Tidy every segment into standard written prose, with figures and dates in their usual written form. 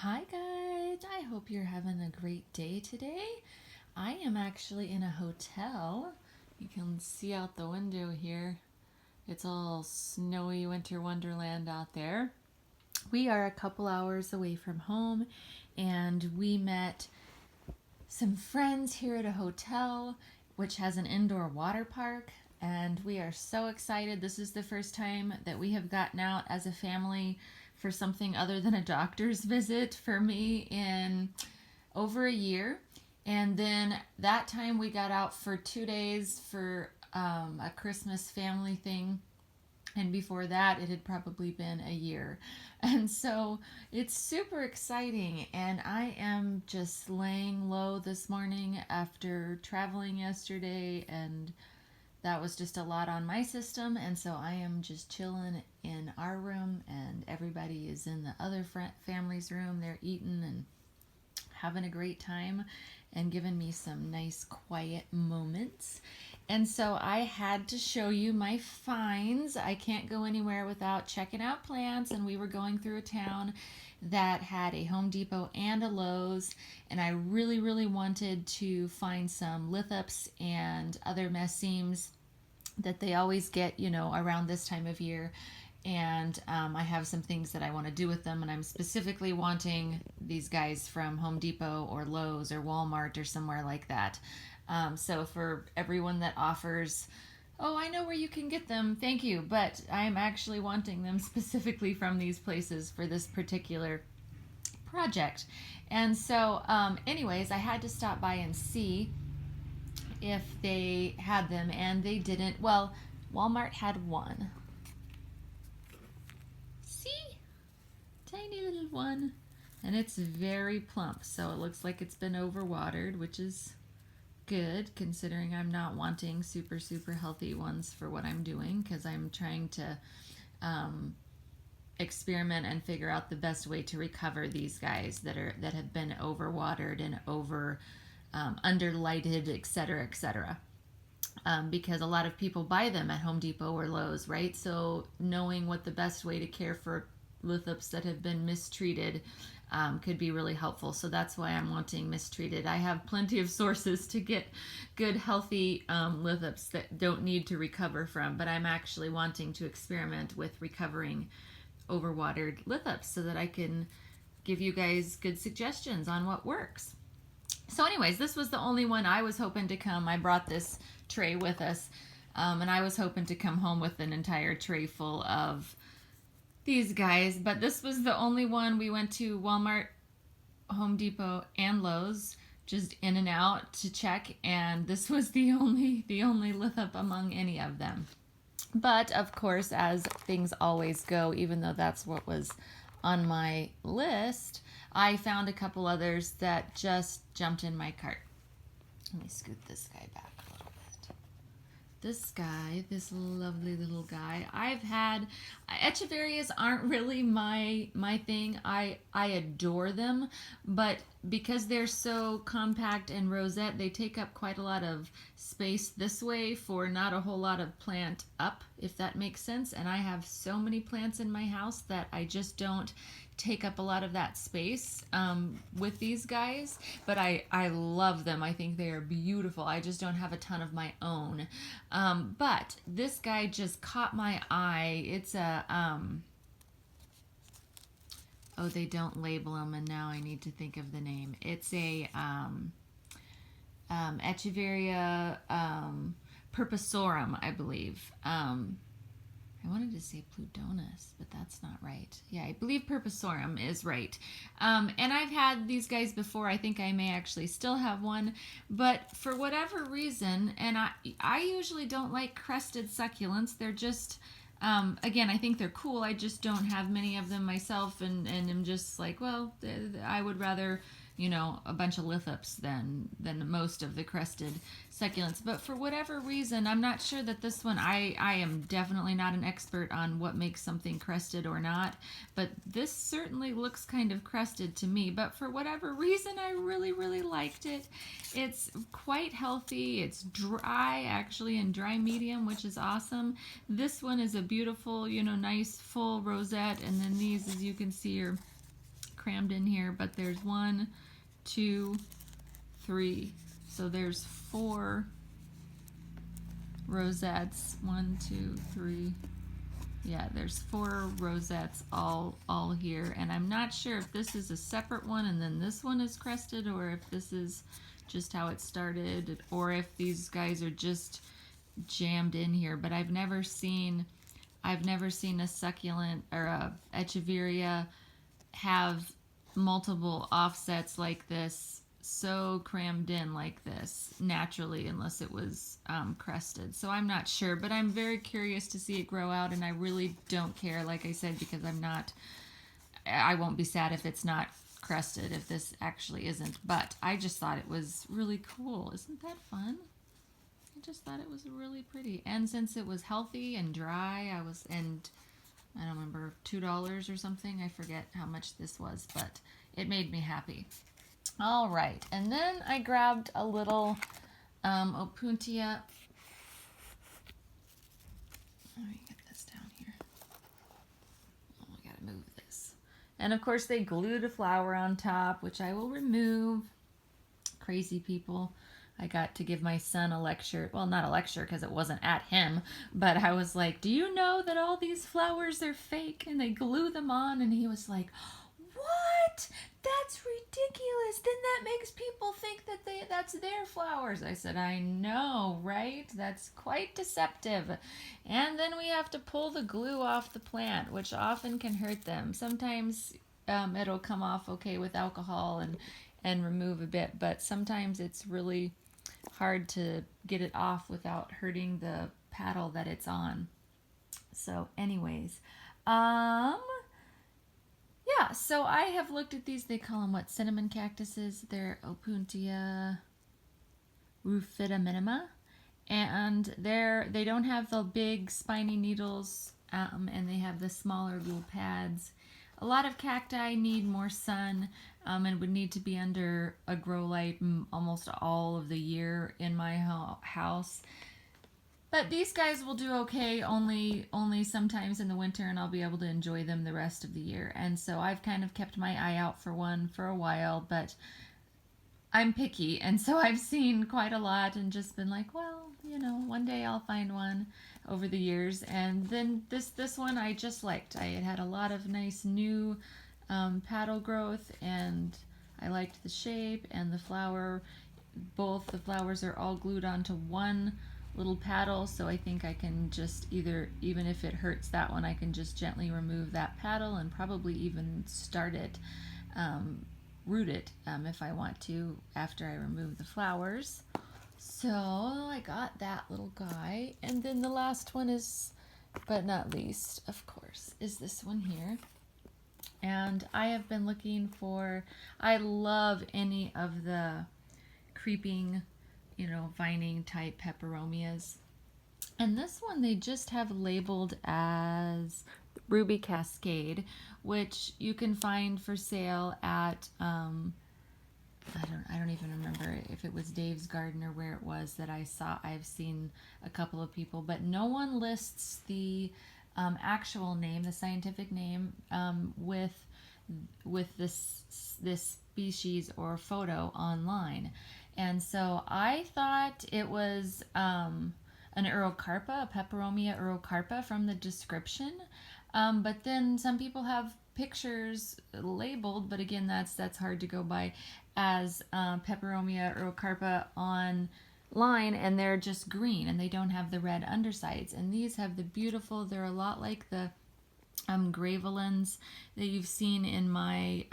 Hi guys, I hope you're having a great day today. I am actually in a hotel. You can see out the window here. It's all snowy winter wonderland out there. We are a couple hours away from home and we met some friends here at a hotel which has an indoor water park, and we are so excited. This is the first time that we have gotten out as a family for something other than a doctor's visit for me in over a year. And then that time we got out for 2 days for a Christmas family thing, and before that it had probably been a year. And so it's super exciting, and I am just laying low this morning after traveling yesterday, and that was just a lot on my system. And so I am just chilling in our room, and everybody is in the other family's room. They're eating and having a great time and giving me some nice quiet moments. And so I had to show you my finds. I can't go anywhere without checking out plants, and we were going through a town that had a Home Depot and a Lowe's, and I really wanted to find some lithops and other messemes that they always get, around this time of year. And I have some things that I want to do with them, and I'm specifically wanting these guys from Home Depot or Lowe's or Walmart or somewhere like that. So for everyone that offers, oh, I know where you can get them, thank you, but I'm actually wanting them specifically from these places for this particular project. And so, anyways, I had to stop by and see if they had them, and they didn't. Well, Walmart had one. See? Tiny little one. And it's very plump, so it looks like it's been overwatered, which is good considering I'm not wanting super healthy ones for what I'm doing, because I'm trying to experiment and figure out the best way to recover these guys that have been overwatered and over underlighted, etc. Because a lot of people buy them at Home Depot or Lowe's, right? So knowing what the best way to care for lithops that have been mistreated could be really helpful. So that's why I'm wanting mistreated. I have plenty of sources to get good, healthy lithops that don't need to recover from, but I'm actually wanting to experiment with recovering overwatered lithops so that I can give you guys good suggestions on what works. So anyways, this was the only one I was hoping to come. I brought this tray with us, and I was hoping to come home with an entire tray full of these guys, but this was the only one. We went to Walmart, Home Depot, and Lowe's, just in and out to check, and this was the only lithop among any of them. But of course, as things always go, even though that's what was on my list, I found a couple others that just jumped in my cart. Let me scoot this guy back a little bit. This guy, this lovely little guy, I've had. Echeverias aren't really my thing. I adore them, but because they're so compact and rosette, they take up quite a lot of space this way for not a whole lot of plant up, if that makes sense. And I have so many plants in my house that I just don't take up a lot of that space with these guys, but I love them. I think they are beautiful. I just don't have a ton of my own. But this guy just caught my eye. It's a, oh, they don't label them, and now I need to think of the name. It's a Echeveria purpusorum, I believe. I wanted to say Plutonus, but that's not right. Yeah, I believe Purpusorum is right. And I've had these guys before. I think I may actually still have one. But for whatever reason, and I usually don't like crested succulents. They're just, again, I think they're cool. I just don't have many of them myself, and I'm just like, well, I would rather, a bunch of lithops than most of the crested succulents. But for whatever reason, I'm not sure that this one, I am definitely not an expert on what makes something crested or not, but this certainly looks kind of crested to me. But for whatever reason, I really liked it. It's quite healthy. It's dry, actually, and dry medium, which is awesome. This one is a beautiful, nice full rosette, and then these, as you can see, are crammed in here, but there's 1, 2, 3. So there's 4 rosettes. 1, 2, 3. Yeah, there's 4 rosettes all here, and I'm not sure if this is a separate one and then this one is crested, or if this is just how it started, or if these guys are just jammed in here. But I've never seen a succulent or a echeveria have multiple offsets like this, so crammed in like this naturally, unless it was crested. So I'm not sure, but I'm very curious to see it grow out, and I really don't care, like I said, because I won't be sad if it's not crested, if this actually isn't. But I just thought it was really cool. Isn't that fun? I just thought it was really pretty. And since it was healthy and dry, and I don't remember, $2 or something, I forget how much this was, but it made me happy. All right, and then I grabbed a little Opuntia. Let me get this down here. Oh, I gotta move this. And of course they glued a flower on top, which I will remove. Crazy people. I got to give my son a lecture. Well, not a lecture because it wasn't at him, but I was like, do you know that all these flowers are fake and they glue them on? And he was like, what? That's ridiculous. Then that makes people think that that's their flowers. I said, I know, right? That's quite deceptive. And then we have to pull the glue off the plant, which often can hurt them. Sometimes it'll come off okay with alcohol and remove a bit, but sometimes it's really hard to get it off without hurting the paddle that it's on. So anyways, yeah, so I have looked at these. They call them what? Cinnamon cactuses. They're Opuntia rufida minima, and they don't have the big spiny needles, and they have the smaller little pads. A lot of cacti need more sun, and would need to be under a grow light almost all of the year in my house. But these guys will do okay only sometimes in the winter, and I'll be able to enjoy them the rest of the year. And so I've kind of kept my eye out for one for a while, but I'm picky, and so I've seen quite a lot and just been like, well, you know, one day I'll find one over the years. And then this one I just liked. It had a lot of nice new paddle growth, and I liked the shape and the flower. Both the flowers are all glued onto one little paddle, so I think I can just even if it hurts that one, I can just gently remove that paddle and probably even start it, root it if I want to after I remove the flowers. So I got that little guy, and then the last one is, but not least, of course, is this one here. And I have been looking for, I love any of the creeping, you know, vining type peperomias. And this one they just have labeled as Ruby Cascade, which you can find for sale at I don't even remember if it was Dave's Garden or where it was that I saw. I've seen a couple of people, but no one lists the actual name, the scientific name, with this species or photo online. And so I thought it was an urocarpa, a Peperomia urocarpa from the description. But then some people have pictures labeled, but again, that's hard to go by, as Peperomia urocarpa online, and they're just green and they don't have the red undersides. And these have the beautiful, they're a lot like the gravelins that you've seen in my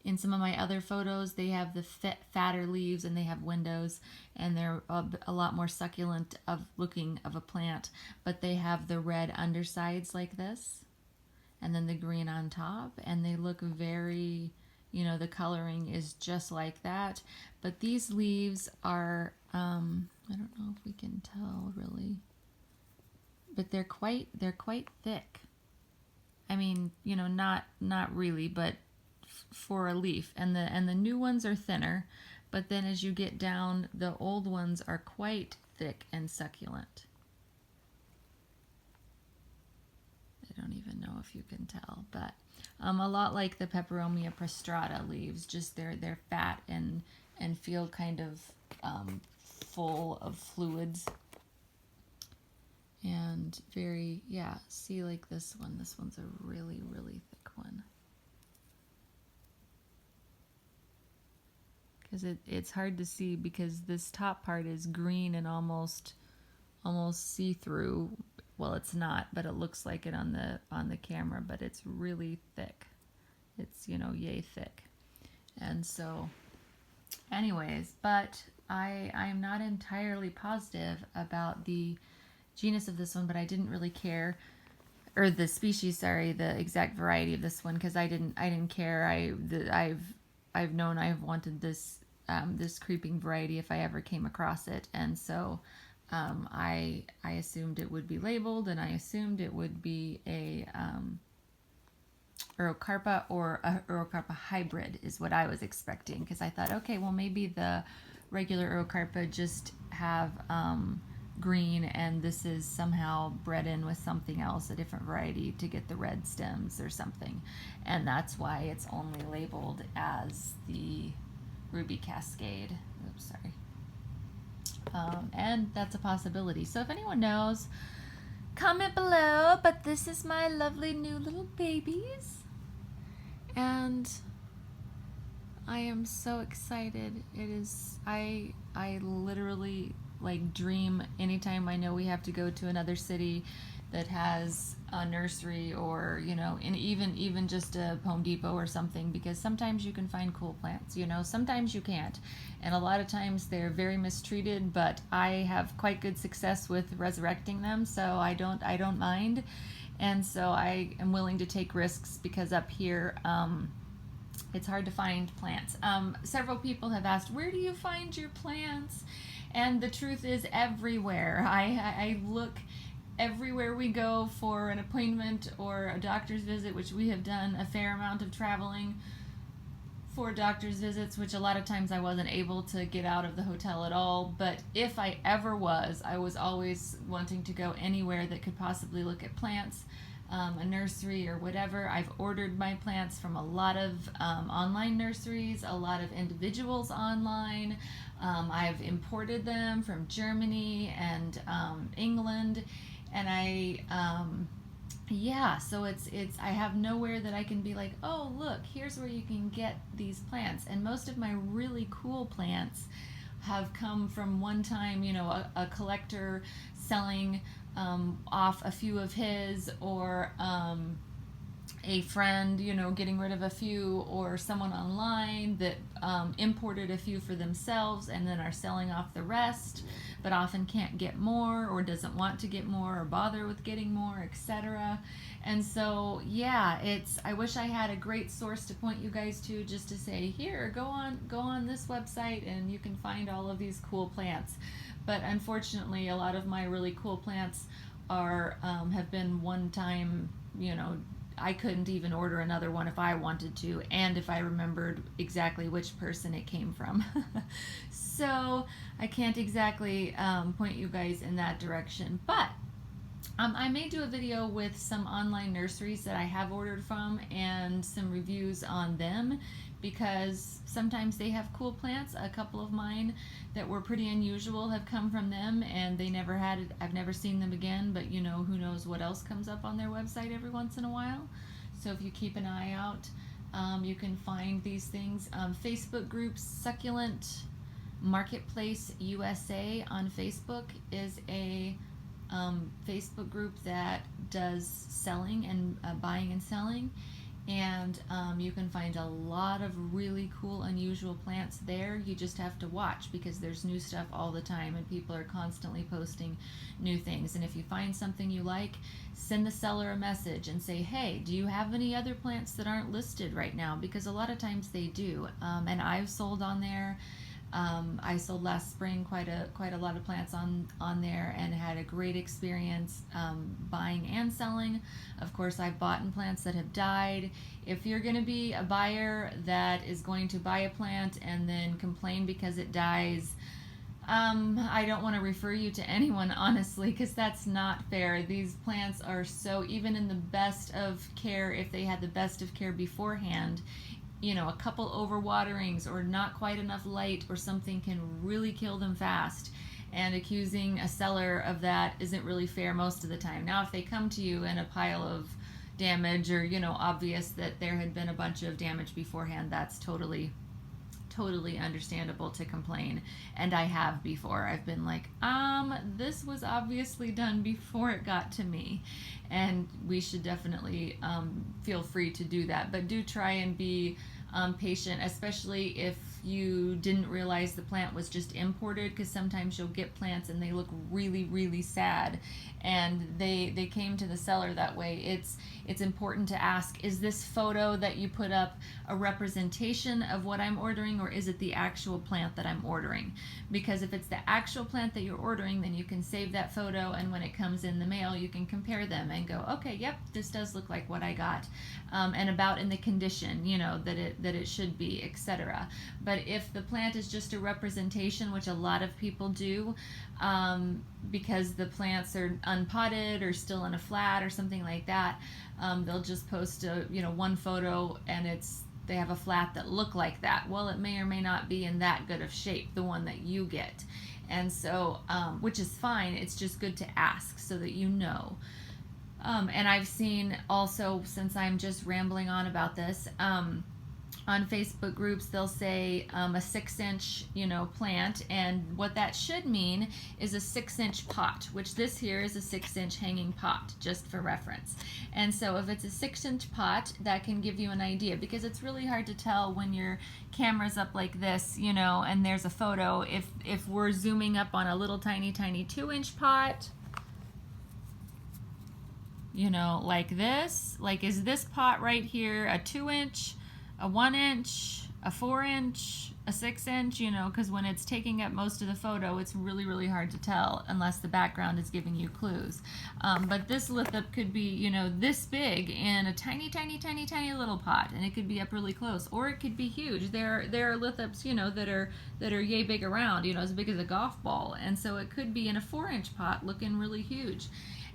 in some of my other photos. They have the fatter leaves and they have windows, and they're a lot more succulent looking of a plant, but they have the red undersides like this and then the green on top, and they look very, you know, the coloring is just like that. But these leaves are I don't know if we can tell really, but they're quite thick. I mean, you know, not really, but for a leaf. And the new ones are thinner, but then as you get down, the old ones are quite thick and succulent. I don't even know if you can tell, but A lot like the Peperomia prostrata leaves, just they're fat and feel kind of full of fluids. And very, yeah, see like this one. This one's a really, really thick one. Because it's hard to see because this top part is green and almost see-through. Well, it's not, but it looks like it on the camera, but it's really thick. It's, you know, yay thick. And so anyways, but I'm not entirely positive about the genus of this one, but I didn't really care, or the species, sorry, the exact variety of this one, because I didn't care. I've known I've wanted this this creeping variety if I ever came across it, and so I assumed it would be labeled, and I assumed it would be a Urocarpa or a Urocarpa hybrid is what I was expecting, because I thought, okay, well maybe the regular Urocarpa just have green and this is somehow bred in with something else, a different variety to get the red stems or something, and that's why it's only labeled as the Ruby Cascade. Oops, sorry. And that's a possibility. So if anyone knows, comment below. But this is my lovely new little babies, and I am so excited. It is, I literally like dream anytime I know we have to go to another city that has a nursery, or you know, and even just a Home Depot or something, because sometimes you can find cool plants, you know, sometimes you can't, and a lot of times they're very mistreated, but I have quite good success with resurrecting them, so I don't mind, and so I am willing to take risks, because up here it's hard to find plants. Several people have asked, where do you find your plants? And the truth is, everywhere. I look everywhere we go for an appointment or a doctor's visit, which we have done a fair amount of traveling for doctor's visits, which a lot of times I wasn't able to get out of the hotel at all. But if I ever was, I was always wanting to go anywhere that could possibly look at plants, a nursery or whatever. I've ordered my plants from a lot of online nurseries, a lot of individuals online. I've imported them from Germany and England, and yeah, so it's I have nowhere that I can be like, oh look, here's where you can get these plants. And most of my really cool plants have come from one time, you know, a collector selling off a few of his, or a friend, you know, getting rid of a few, or someone online that imported a few for themselves and then are selling off the rest, but often can't get more, or doesn't want to get more, or bother with getting more, etc. And so yeah, I wish I had a great source to point you guys to, just to say, here, go on this website and you can find all of these cool plants. But unfortunately, a lot of my really cool plants are have been one time, you know, I couldn't even order another one if I wanted to, and if I remembered exactly which person it came from. So I can't exactly point you guys in that direction, but I may do a video with some online nurseries that I have ordered from and some reviews on them, because sometimes they have cool plants. A couple of mine that were pretty unusual have come from them, and they never had it. I've never seen them again, but you know, who knows what else comes up on their website every once in a while. So if you keep an eye out, you can find these things. Facebook groups, Succulent Marketplace USA on Facebook is a Facebook group that does selling and buying and selling, and you can find a lot of really cool, unusual plants there. You just have to watch, because there's new stuff all the time and people are constantly posting new things. And if you find something you like, send the seller a message and say, hey, do you have any other plants that aren't listed right now? Because a lot of times they do, and I've sold on there. I sold last spring quite a lot of plants on there, and had a great experience buying and selling. Of course, I've bought in plants that have died. If you're going to be a buyer that is going to buy a plant and then complain because it dies, I don't want to refer you to anyone, honestly, because that's not fair. These plants are so, even in the best of care, if they had the best of care beforehand, a couple overwaterings or not quite enough light or something can really kill them fast. And accusing a seller of that isn't really fair most of the time. Now, if they come to you in a pile of damage or, obvious that there had been a bunch of damage beforehand, that's totally understandable to complain. And I have before. I've been like, this was obviously done before it got to me. And we should definitely feel free to do that. But do try and be patient, especially if you didn't realize the plant was just imported, because sometimes you'll get plants and they look really, really sad, and they came to the seller that way. It's important to ask, is this photo that you put up a representation of what I'm ordering, or is it the actual plant that I'm ordering? Because if it's the actual plant that you're ordering, then you can save that photo, and when it comes in the mail, you can compare them and go, okay, yep, this does look like what I got, and about in the condition, that it should be, etc. But if the plant is just a representation, which a lot of people do, because the plants are unpotted or still in a flat or something like that, they'll just post one photo and they have a flat that look like that. Well, it may or may not be in that good of shape, the one that you get. And so, which is fine, it's just good to ask so that you know. And I've seen also, since I'm just rambling on about this, on Facebook groups, they'll say a 6-inch, plant, and what that should mean is a 6-inch pot, which this here is a 6-inch hanging pot, just for reference. And so if it's a 6-inch pot, that can give you an idea, because it's really hard to tell when your camera's up like this, and there's a photo. If we're zooming up on a little tiny 2-inch pot, like this, like, is this pot right here a 2-inch, a 1-inch, a 4-inch, a 6-inch, because when it's taking up most of the photo, it's really, really hard to tell unless the background is giving you clues. But this lithope could be, this big in a tiny, tiny, tiny, tiny little pot, and it could be up really close, or it could be huge. There are lithopes, that are yay big around, as big as a golf ball, and so it could be in a 4-inch pot looking really huge.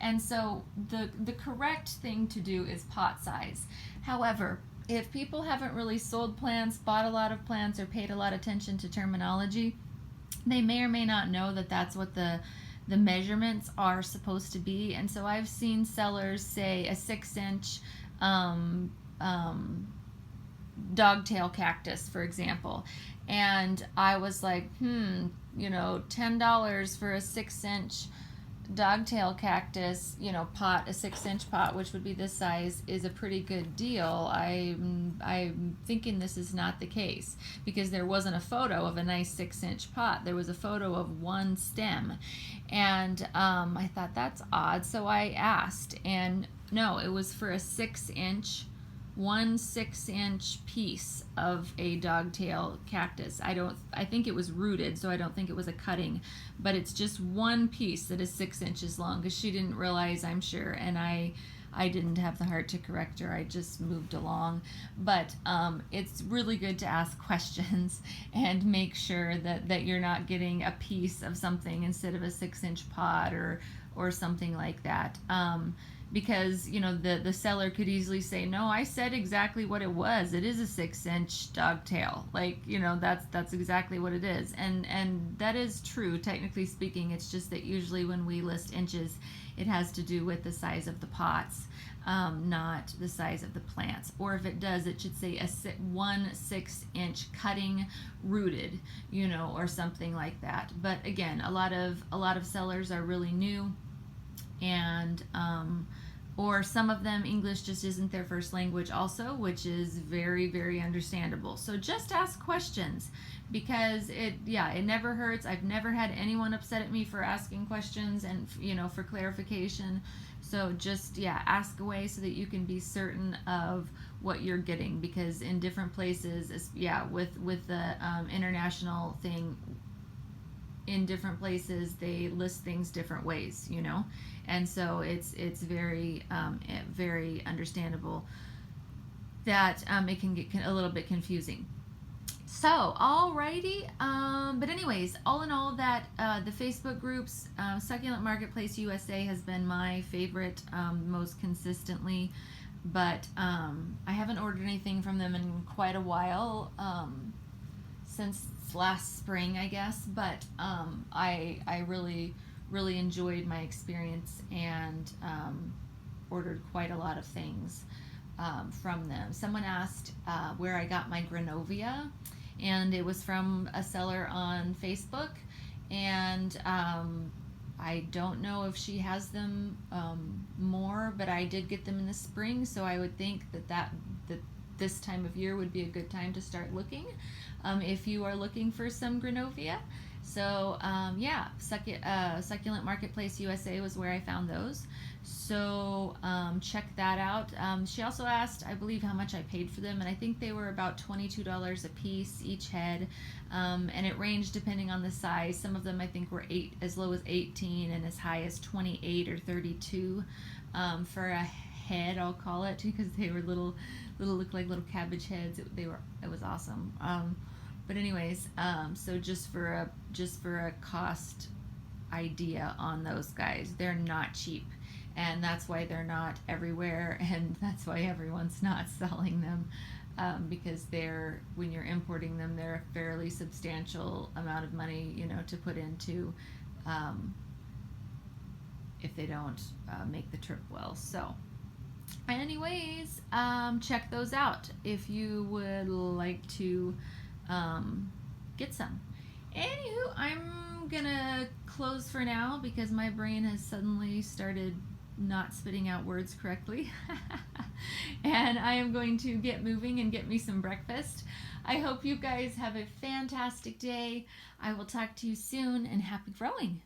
And so the correct thing to do is pot size. However, if people haven't really sold plants, bought a lot of plants, or paid a lot of attention to terminology, they may or may not know that that's what the measurements are supposed to be. And so I've seen sellers say a 6-inch dogtail cactus, for example. And I was like, $10 for a 6-inch dogtail cactus, pot, a 6-inch pot, which would be this size, is a pretty good deal. I'm thinking this is not the case, because there wasn't a photo of a nice 6-inch pot. There was a photo of one stem, and I thought, that's odd. So I asked, and no, it was for a 6-inch, 6-inch piece of a dogtail cactus. I think it was rooted, so I don't think it was a cutting, but it's just one piece that is 6 inches long, because she didn't realize, I'm sure, and I didn't have the heart to correct her. I just moved along. But it's really good to ask questions and make sure that you're not getting a piece of something instead of a 6-inch pot or something like that. Because the seller could easily say, no, I said exactly what it was. It is a 6-inch dogtail. That's exactly what it is. And that is true, technically speaking. It's just that usually when we list inches, it has to do with the size of the pots, not the size of the plants. Or if it does, it should say a 6-inch cutting rooted, or something like that. But again, a lot of sellers are really new, and or some of them, English just isn't their first language also, which is very, very understandable. So just ask questions, because it never hurts. I've never had anyone upset at me for asking questions and for clarification. So just ask away so that you can be certain of what you're getting, because in different places, with the international thing, in different places they list things different ways, and so it's very very understandable that it can get a little bit confusing. So, alrighty. But anyways, all in all, that the Facebook groups, Succulent Marketplace USA has been my favorite most consistently. But I haven't ordered anything from them in quite a while, since last spring, I guess. But I really enjoyed my experience and ordered quite a lot of things from them. Someone asked where I got my Granovia, and it was from a seller on Facebook. And I don't know if she has them more, but I did get them in the spring, so I would think that this time of year would be a good time to start looking if you are looking for some Granovia. So yeah, Succulent Marketplace USA was where I found those. So check that out. She also asked, I believe, how much I paid for them, and I think they were about $22 a piece each head, and it ranged depending on the size. Some of them I think were as low as 18 and as high as 28 or 32 for a head, I'll call it, because they were looked like little cabbage heads. It was awesome. But anyways, so just for a cost idea on those guys, they're not cheap, and that's why they're not everywhere, and that's why everyone's not selling them, because when you're importing them, they're a fairly substantial amount of money, to put into if they don't make the trip well. So anyways, check those out if you would like to get some. Anywho, I'm gonna close for now because my brain has suddenly started not spitting out words correctly. And I am going to get moving and get me some breakfast. I hope you guys have a fantastic day. I will talk to you soon, and happy growing.